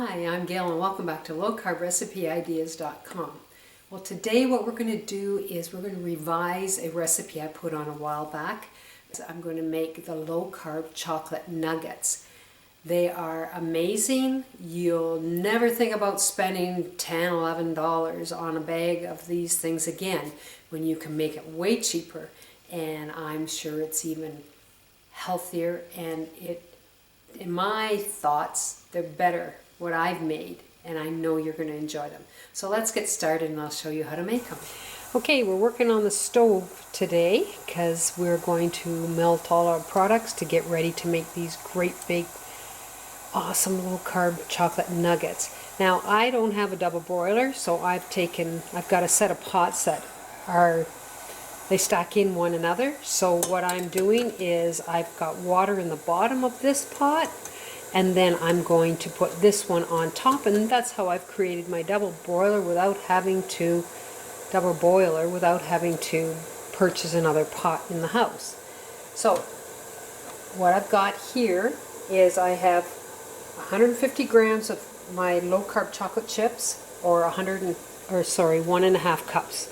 Hi, I'm Gail and welcome back to lowcarbrecipe.ideas.com. Well, today what we're going to do is we're going to revise a recipe I put on a while back. I'm going to make the low-carb chocolate nuggets. They are amazing. You'll never think about spending $10, $11 on a bag of these things again when you can make it way cheaper, and I'm sure it's even healthier, and in my thoughts, they're better what I've made, and I know you're going to enjoy them. So let's get started and I'll show you how to make them. Okay, we're working on the stove today because we're going to melt all our products to get ready to make these great big awesome low carb chocolate nuggets. Now I don't have a double broiler, so I've got a set of pots that they stack in one another. So what I'm doing is I've got water in the bottom of this pot, and then I'm going to put this one on top, and that's how I've created my double boiler without having to purchase another pot in the house. So what I've got here is I have 150 grams of my low carb chocolate chips, or 1.5 cups.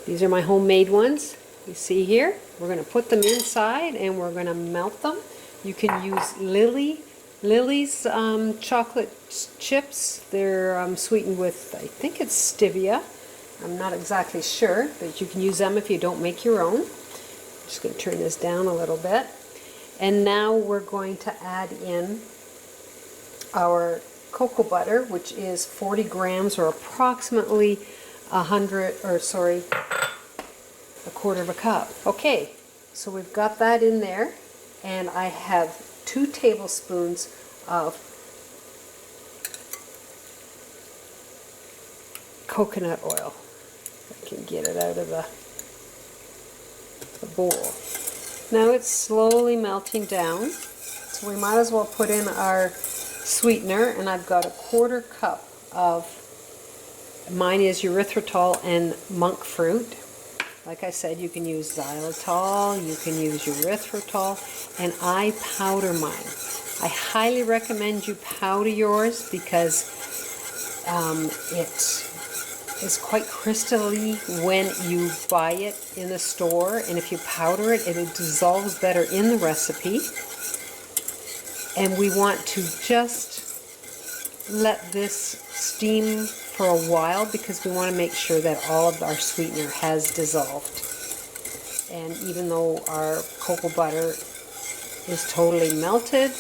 These are my homemade ones. You see here, we're going to put them inside and we're going to melt them. You can use Lily's chocolate chips. They're sweetened with, I think it's stevia. I'm not exactly sure, but you can use them if you don't make your own. I'm just going to turn this down a little bit. And now we're going to add in our cocoa butter, which is 40 grams, or approximately a quarter of a cup. Okay, so we've got that in there, and I have 2 tablespoons of coconut oil. If I can get it out of the bowl. Now it's slowly melting down, so we might as well put in our sweetener, and I've got a quarter cup of, mine is erythritol and monk fruit. Like I said, you can use xylitol, you can use erythritol, and I powder mine. I highly recommend you powder yours because it is quite crystally when you buy it in the store, and if you powder it, it dissolves better in the recipe. And we want to just let this steam for a while because we want to make sure that all of our sweetener has dissolved. And even though our cocoa butter is totally melted,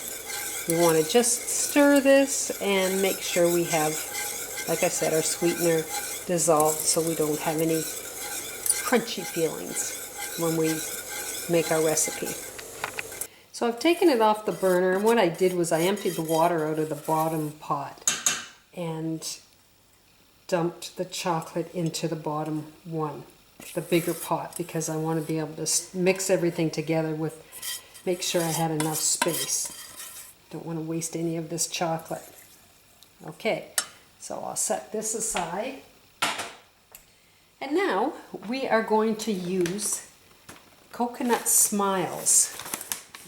we want to just stir this and make sure we have, like I said, our sweetener dissolved so we don't have any crunchy feelings when we make our recipe. So I've taken it off the burner, and what I did was I emptied the water out of the bottom pot and dumped the chocolate into the bottom one, the bigger pot, because I want to be able to mix everything together make sure I had enough space. Don't want to waste any of this chocolate. Okay, so I'll set this aside. And now we are going to use Coconut Smiles.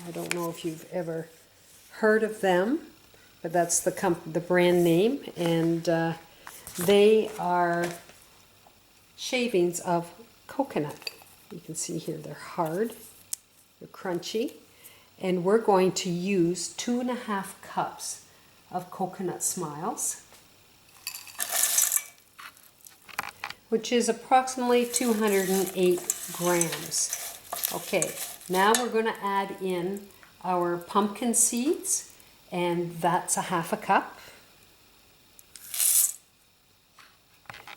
I don't know if you've ever heard of them, but that's the brand name, and they are shavings of coconut. You can see here they're hard, they're crunchy, and we're going to use 2.5 cups of Coconut Smiles, which is approximately 208 grams. Okay, now we're going to add in our pumpkin seeds, and that's 1/2 cup,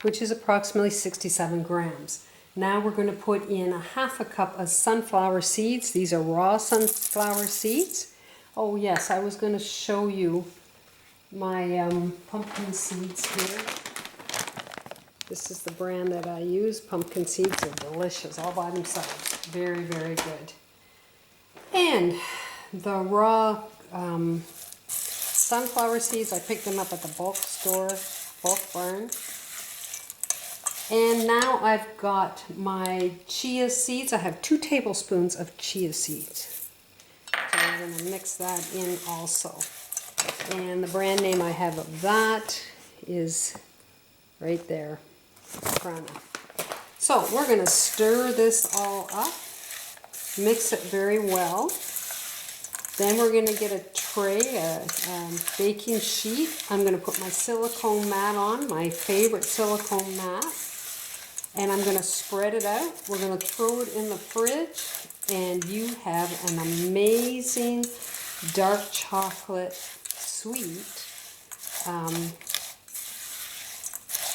which is approximately 67 grams. Now we're going to put in 1/2 cup of sunflower seeds. These are raw sunflower seeds. Oh yes, I was going to show you my pumpkin seeds here. This is the brand that I use. Pumpkin seeds are delicious all by themselves. Very, very good. And the raw sunflower seeds, I picked them up at the bulk store, Bulk Barn. And now I've got my chia seeds. I have 2 tablespoons of chia seeds. So I'm going to mix that in also. And the brand name I have of that is right there, Prana. So we're going to stir this all up, mix it very well. Then we're going to get a tray, a baking sheet. I'm going to put my silicone mat on, my favorite silicone mat. And I'm going to spread it out. We're going to throw it in the fridge. And you have an amazing dark chocolate sweet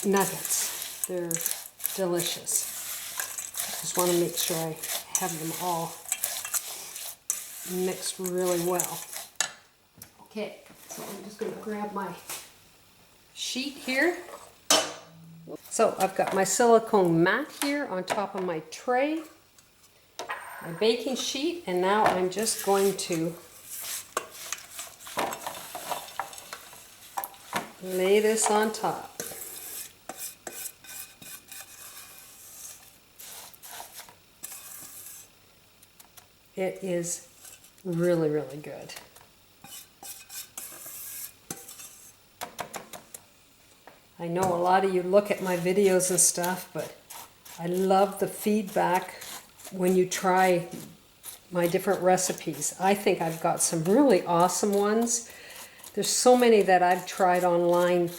nuggets. They're delicious. Just want to make sure I have them all mixed really well. Okay, so I'm just going to grab my sheet here. So I've got my silicone mat here on top of my tray, my baking sheet, and now I'm just going to lay this on top. It is really, really good. I know a lot of you look at my videos and stuff, but I love the feedback when you try my different recipes. I think I've got some really awesome ones. There's so many that I've tried online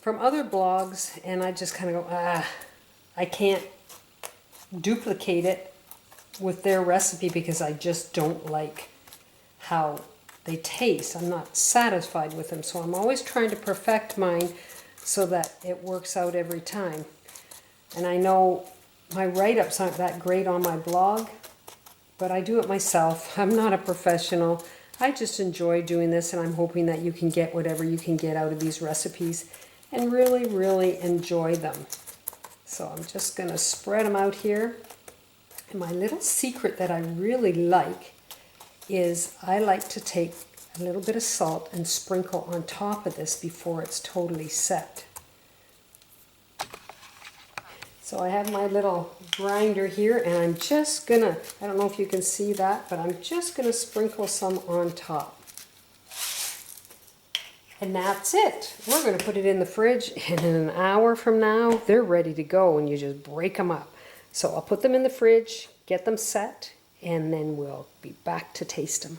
from other blogs, and I just kind of go, I can't duplicate it with their recipe because I just don't like how they taste. I'm not satisfied with them, so I'm always trying to perfect mine so that it works out every time. And I know my write-ups aren't that great on my blog, but I do it myself. I'm not a professional. I just enjoy doing this, and I'm hoping that you can get whatever you can get out of these recipes and really, really enjoy them. So I'm just going to spread them out here. And my little secret that I really like is I like to take a little bit of salt and sprinkle on top of this before it's totally set. So I have my little grinder here, and I'm just gonna, I don't know if you can see that, but I'm just gonna sprinkle some on top. And that's it. We're gonna put it in the fridge, and in an hour from now, they're ready to go, and you just break them up. So I'll put them in the fridge, get them set, and then we'll be back to taste them.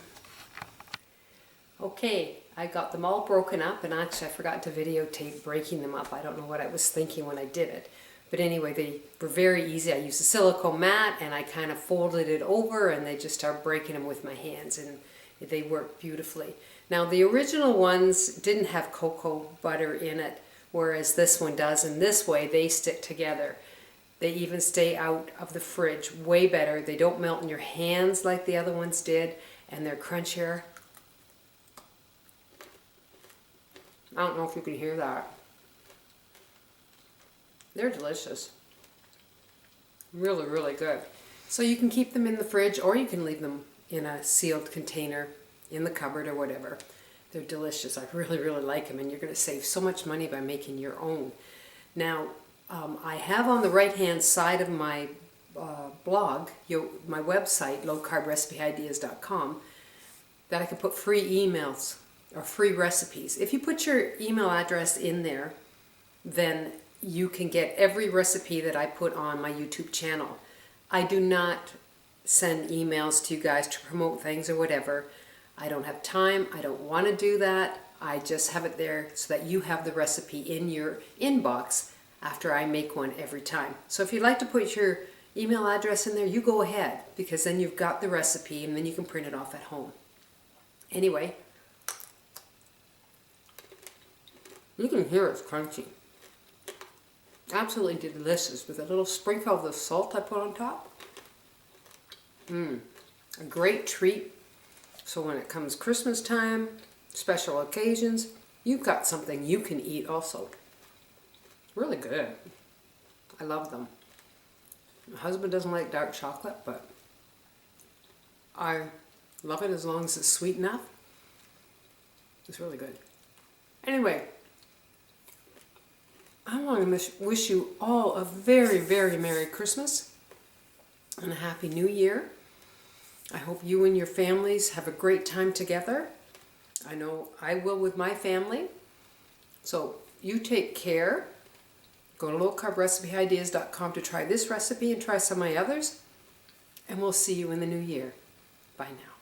Okay, I got them all broken up, and actually I forgot to videotape breaking them up. I don't know what I was thinking when I did it. But anyway, they were very easy. I used a silicone mat, and I kind of folded it over, and they just started breaking them with my hands, and they worked beautifully. Now, the original ones didn't have cocoa butter in it, whereas this one does, and this way they stick together. They even stay out of the fridge way better. They don't melt in your hands like the other ones did, and they're crunchier. I don't know if you can hear that. They're delicious. Really, really good. So you can keep them in the fridge, or you can leave them in a sealed container in the cupboard or whatever. They're delicious. I really, really like them, and you're going to save so much money by making your own. Now, I have on the right-hand side of my blog, my website, lowcarbrecipeIdeas.com, that I can put free emails or free recipes. If you put your email address in there, then you can get every recipe that I put on my YouTube channel. I do not send emails to you guys to promote things or whatever. I don't have time. I don't want to do that. I just have it there so that you have the recipe in your inbox after I make one every time. So if you'd like to put your email address in there, you go ahead, because then you've got the recipe and then you can print it off at home. Anyway, you can hear it's crunchy. Absolutely delicious with a little sprinkle of the salt I put on top. A great treat. So when it comes Christmas time, special occasions, you've got something you can eat also. Really good. I love them. My husband doesn't like dark chocolate, but I love it as long as it's sweet enough. It's really good. Anyway, I want to wish you all a very, very Merry Christmas and a Happy New Year. I hope you and your families have a great time together. I know I will with my family. So you take care. Go to lowcarbrecipe.ideas.com to try this recipe and try some of my others. And we'll see you in the new year. Bye now.